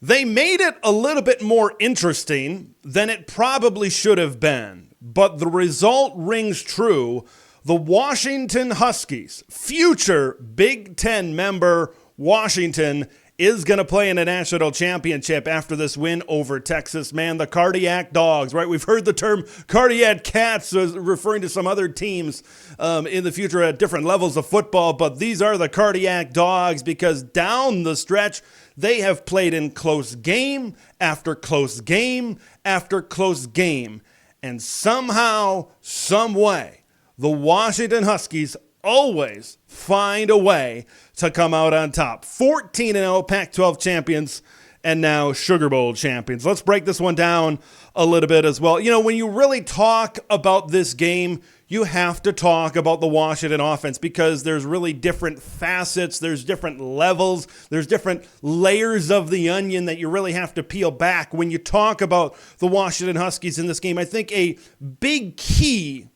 They made it a little bit more interesting than it probably should have been, but the result rings true. The Washington Huskies, future Big Ten member Washington, is going to play in a national championship after this win over Texas. Man, the cardiac dogs, right? We've heard the term cardiac cats referring to some other teams in the future at different levels of football, but these are the cardiac dogs because down the stretch, they have played in close game after close game after close game. And somehow, some way, the Washington Huskies always find a way to come out on top. 14-0 Pac-12 champions and now Sugar Bowl champions. Let's break this one down a little bit as well. You know, when you really talk about this game, you have to talk about the Washington offense because there's really different facets, there's different levels, there's different layers of the onion that you really have to peel back when you talk about the Washington Huskies in this game. I think a big key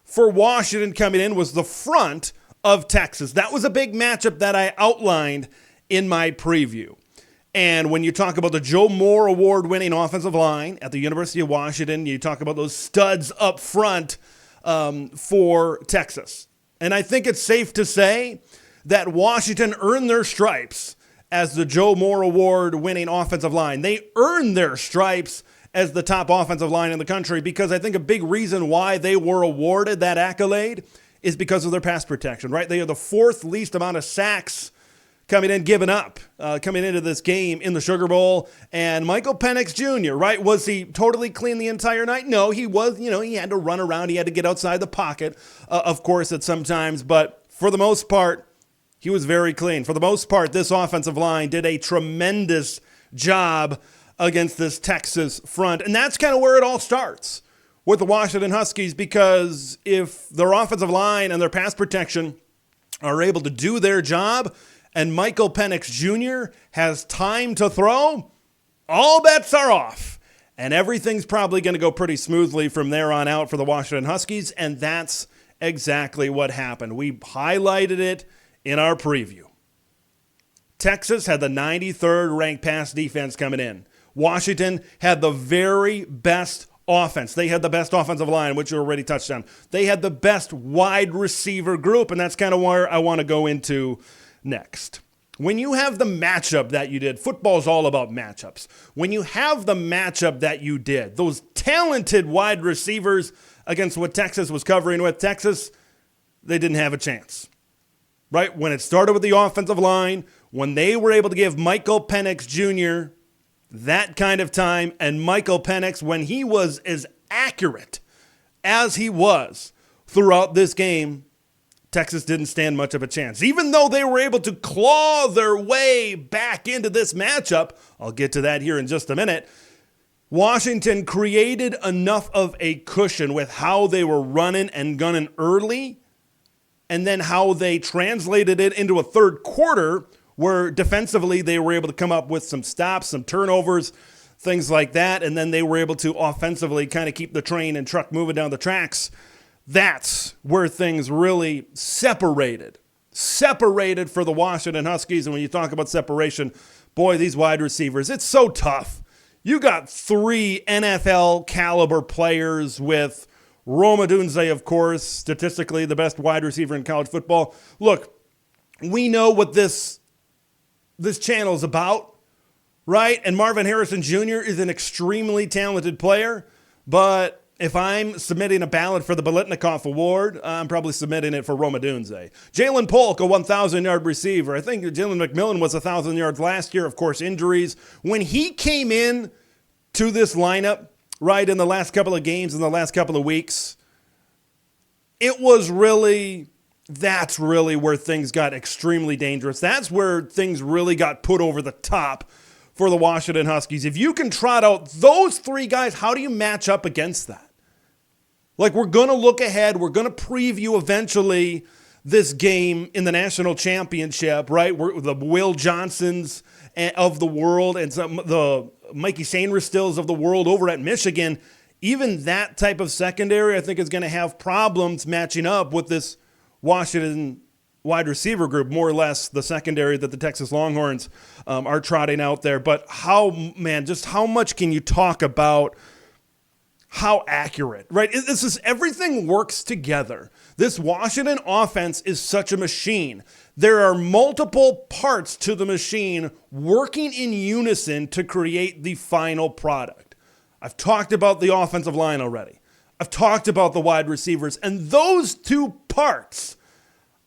for Washington coming in was the front of Texas. That was a big matchup that I outlined in my preview. And when you talk about the Joe Moore Award-winning offensive line at the University of Washington, you talk about those studs up front for Texas. And I think it's safe to say that Washington earned their stripes as the Joe Moore Award-winning offensive line. They earned their stripes as the top offensive line in the country because I think a big reason why they were awarded that accolade is because of their pass protection, right? They are the fourth least amount of sacks coming into this game in the Sugar Bowl. And Michael Penix Jr., right? Was he totally clean the entire night? No, he was, he had to run around. He had to get outside the pocket, of course, at some times. But for the most part, he was very clean. For the most part, this offensive line did a tremendous job against this Texas front. And that's kind of where it all starts with the Washington Huskies, because if their offensive line and their pass protection are able to do their job and Michael Penix Jr. has time to throw, all bets are off. And everything's probably going to go pretty smoothly from there on out for the Washington Huskies, and that's exactly what happened. We highlighted it in our preview. Texas had the 93rd ranked pass defense coming in. Washington had the very best offense. They had the best offensive line, which you already touched on. They had the best wide receiver group, and that's kind of where I want to go into next. When you have the matchup that you did, football's all about matchups. When you have the matchup that you did, those talented wide receivers against what Texas was covering with, Texas, they didn't have a chance. Right? When it started with the offensive line, when they were able to give Michael Penix Jr. that kind of time, and Michael Penix, when he was as accurate as he was throughout this game, Texas didn't stand much of a chance. Even though they were able to claw their way back into this matchup, I'll get to that here in just a minute, Washington created enough of a cushion with how they were running and gunning early, and then how they translated it into a third quarter where defensively they were able to come up with some stops, some turnovers, things like that, and then they were able to offensively kind of keep the train and truck moving down the tracks. That's where things really separated for the Washington Huskies. And when you talk about separation, boy, these wide receivers, it's so tough. You got 3 NFL caliber players with Rome Odunze, of course, statistically the best wide receiver in college football. Look, we know what this channel is about, right? And Marvin Harrison Jr. is an extremely talented player, but if I'm submitting a ballot for the Biletnikoff Award, I'm probably submitting it for Rome Odunze. Jalen Polk, a 1,000-yard receiver. I think Jalen McMillan was 1,000 yards last year. Of course, injuries. When he came in to this lineup, right, in the last couple of games, in the last couple of weeks, that's really where things got extremely dangerous. That's where things really got put over the top for the Washington Huskies. If you can trot out those 3 guys, how do you match up against that? Like, we're going to look ahead. We're going to preview eventually this game in the national championship, right? The Will Johnsons of the world and the Mikey Sainristills of the world over at Michigan. Even that type of secondary, I think, is going to have problems matching up with this Washington wide receiver group, more or less the secondary that the Texas Longhorns are trotting out there. But just how much can you talk about how accurate, right? This is everything works together. This Washington offense is such a machine. There are multiple parts to the machine working in unison to create the final product. I've talked about the offensive line already. I've talked about the wide receivers, and those two parts,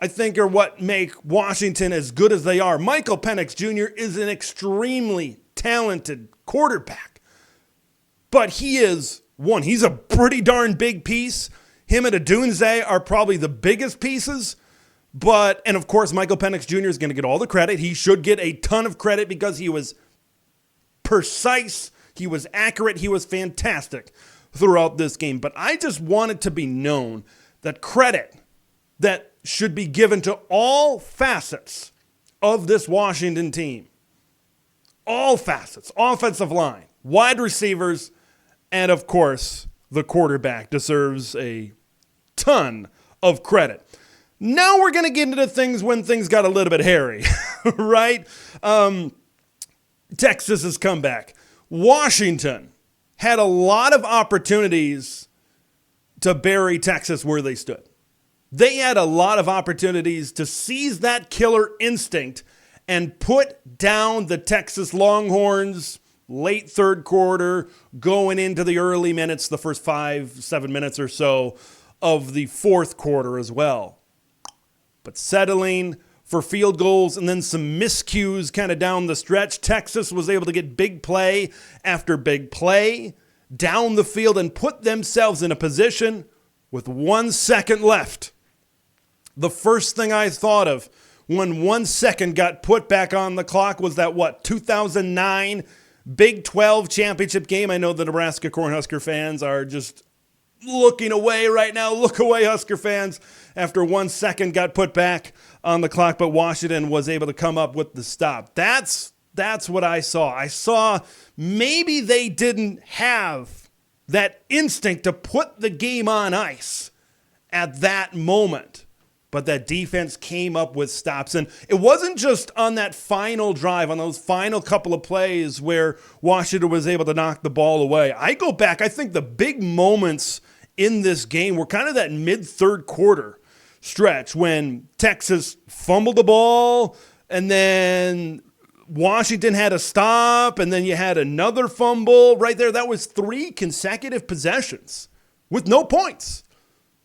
I think, are what make Washington as good as they are. Michael Penix Jr. is an extremely talented quarterback, but he's a pretty darn big piece. Him and Odunze are probably the biggest pieces, and of course, Michael Penix Jr. is going to get all the credit. He should get a ton of credit because he was precise, he was accurate, he was fantastic throughout this game. But I just want it to be known that credit that should be given to all facets of this Washington team. All facets, offensive line, wide receivers, and of course, the quarterback deserves a ton of credit. Now we're going to get into things when things got a little bit hairy, right? Texas's comeback. Washington had a lot of opportunities to bury Texas where they stood. They had a lot of opportunities to seize that killer instinct and put down the Texas Longhorns late third quarter, going into the early minutes, the first 5-7 minutes or so of the fourth quarter as well. But settling for field goals and then some miscues kind of down the stretch, Texas was able to get big play after big play down the field and put themselves in a position with 1 second left. The first thing I thought of when 1 second got put back on the clock was that, 2009 Big 12 championship game. I know the Nebraska Cornhusker fans are just looking away right now. Look away, Husker fans, after 1 second got put back on the clock, but Washington was able to come up with the stop. That's what I saw. I saw maybe they didn't have that instinct to put the game on ice at that moment, but that defense came up with stops. And it wasn't just on that final drive, on those final couple of plays where Washington was able to knock the ball away. I go back, I think the big moments in this game were kind of that mid-third quarter stretch when Texas fumbled the ball and then Washington had a stop and then you had another fumble right there. That was 3 consecutive possessions with no points.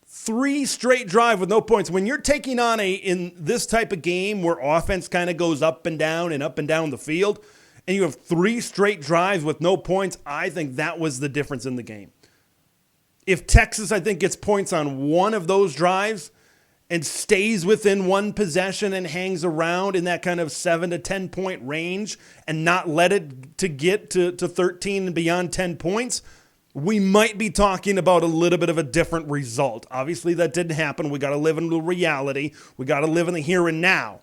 3 straight drive with no points. When you're taking on in this type of game where offense kind of goes up and down the field, and you have 3 straight drives with no points, I think that was the difference in the game. If Texas, I think, gets points on one of those drives and stays within one possession and hangs around in that kind of 7 to 10 point range and not let it to get to 13 and beyond 10 points, we might be talking about a little bit of a different result. Obviously, that didn't happen. We got to live in the reality. We got to live in the here and now.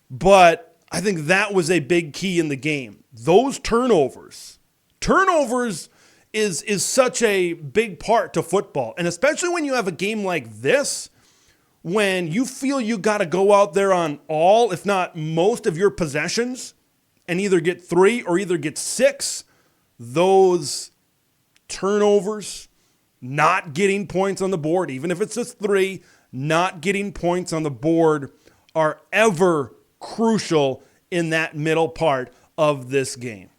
But I think that was a big key in the game. Those turnovers is such a big part to football. And especially when you have a game like this, when you feel you got to go out there on all, if not most of your possessions and either get 3 or either get 6, those turnovers, not getting points on the board, even if it's just 3, not getting points on the board are ever crucial in that middle part of this game.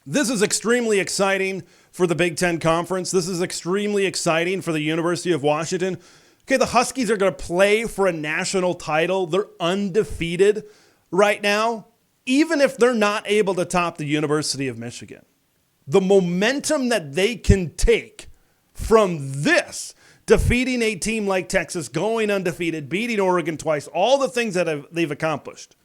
This is extremely exciting for the Big Ten Conference. This is extremely exciting for the University of Washington. Okay, the Huskies are going to play for a national title. They're undefeated right now, even if they're not able to top the University of Michigan. The momentum that they can take from this, defeating a team like Texas, going undefeated, beating Oregon twice, all the things that they've accomplished,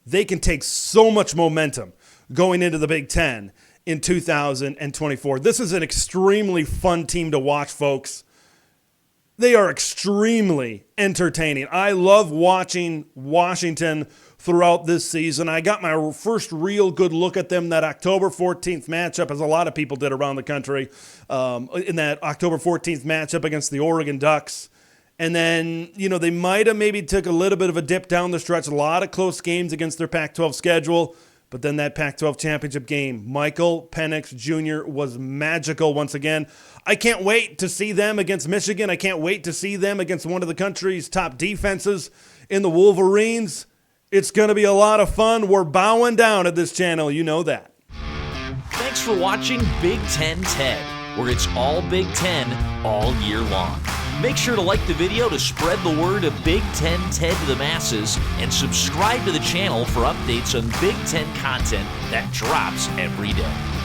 they can take so much momentum going into the Big Ten in 2024. This is an extremely fun team to watch, folks. They are extremely entertaining. I love watching Washington throughout this season. I got my first real good look at them that October 14th matchup, as a lot of people did around the country, in that October 14th matchup against the Oregon Ducks. And then, they might have maybe took a little bit of a dip down the stretch. A lot of close games against their Pac-12 schedule. But then that Pac-12 championship game, Michael Penix Jr. was magical once again. I can't wait to see them against Michigan. I can't wait to see them against one of the country's top defenses in the Wolverines. It's going to be a lot of fun. We're bowing down at this channel. You know that. Thanks for watching Big Ten Ted, where it's all Big Ten all year long. Make sure to like the video to spread the word of Big Ten Ted to the masses, and subscribe to the channel for updates on Big Ten content that drops every day.